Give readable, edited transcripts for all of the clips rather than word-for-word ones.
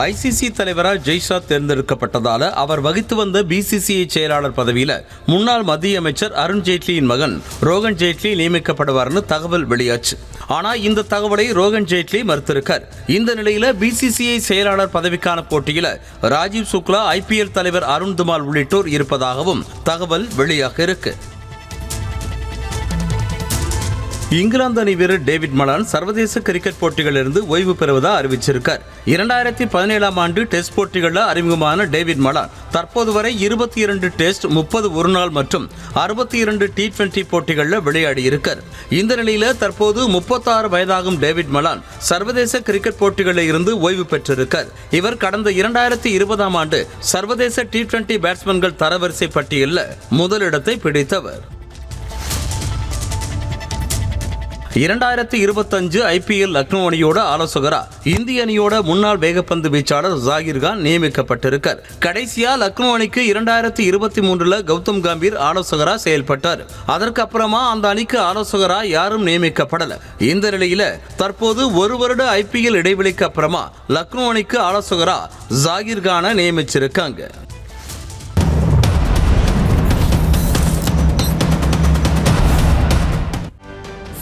ICC தலைவராக ஜெய்ஷா தேர்ந்தெடுக்கப்பட்டதால அவர் வகித்து வந்த பிசிசிஐ செயலாளர் பதவியில முன்னாள் மத்திய அமைச்சர் அருண் ஜேட்லியின் மகன் ரோகன் ஜேட்லி நியமிக்கப்படுவார்னு தகவல் வெளியாச்சு. ஆனா இந்த தகவலை ரோகன் ஜேட்லி மறுத்திருக்கார். இந்த நிலையில பிசிசிஐ செயலாளர் பதவிக்கான போட்டியில ராஜீவ் சுக்லா, ஐபிஎல் தலைவர் அருண் துமால் உள்ளிட்டோர் இருப்பதாகவும் தகவல் வெளியாக இருக்கு. இங்கிலாந்து அணி வீரர் டேவிட் மலான் சர்வதேச கிரிக்கெட் போட்டிகளிலிருந்து ஓய்வு பெறுவதா அறிவிச்சிருக்கார். 2017 ஆண்டு டெஸ்ட் போட்டிகளில் அறிமுகமான டேவிட் மலான் தற்போது வரை 22 டெஸ்ட், 30 ஒருநாள் மற்றும் 62 T20 போட்டிகளில் விளையாடி இருக்கார். இந்த நிலையில தற்போது 36 வயதாகும் டேவிட் மலான் சர்வதேச கிரிக்கெட் போட்டிகளில் இருந்து ஓய்வு பெற்றிருக்கார். இவர் கடந்த 2020 ஆண்டு சர்வதேச T20 பேட்ஸ்மேன்கள் தரவரிசை பட்டியலில் முதலிடத்தை பிடித்தவர். 2025 ஐபிஎல் லக்னோ அணியோட ஆலோசகரா இந்திய அணியோட முன்னாள் வேகப்பந்து வீச்சாளர் ஜாகிர் கான் நியமிக்கப்பட்டிருக்கார். கடைசியா லக்னோ அணிக்கு 2023 கௌதம் கம்பீர் ஆலோசகரா செயல்பட்டார். அதற்கு அப்புறமா அந்த அணிக்கு ஆலோசகரா யாரும் நியமிக்கப்படல. இந்த நிலையில தற்போது ஒரு வருட ஐபிஎல் இடைவெளிக்கு அப்புறமா லக்னோ அணிக்கு ஆலோசகரா ஜாகிர் கானை நியமிச்சிருக்காங்க.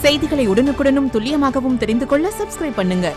செய்திகளை உடனுக்குடனும் துல்லியமாகவும் தெரிந்து கொள்ள சப்ஸ்கிரைப் பண்ணுங்க.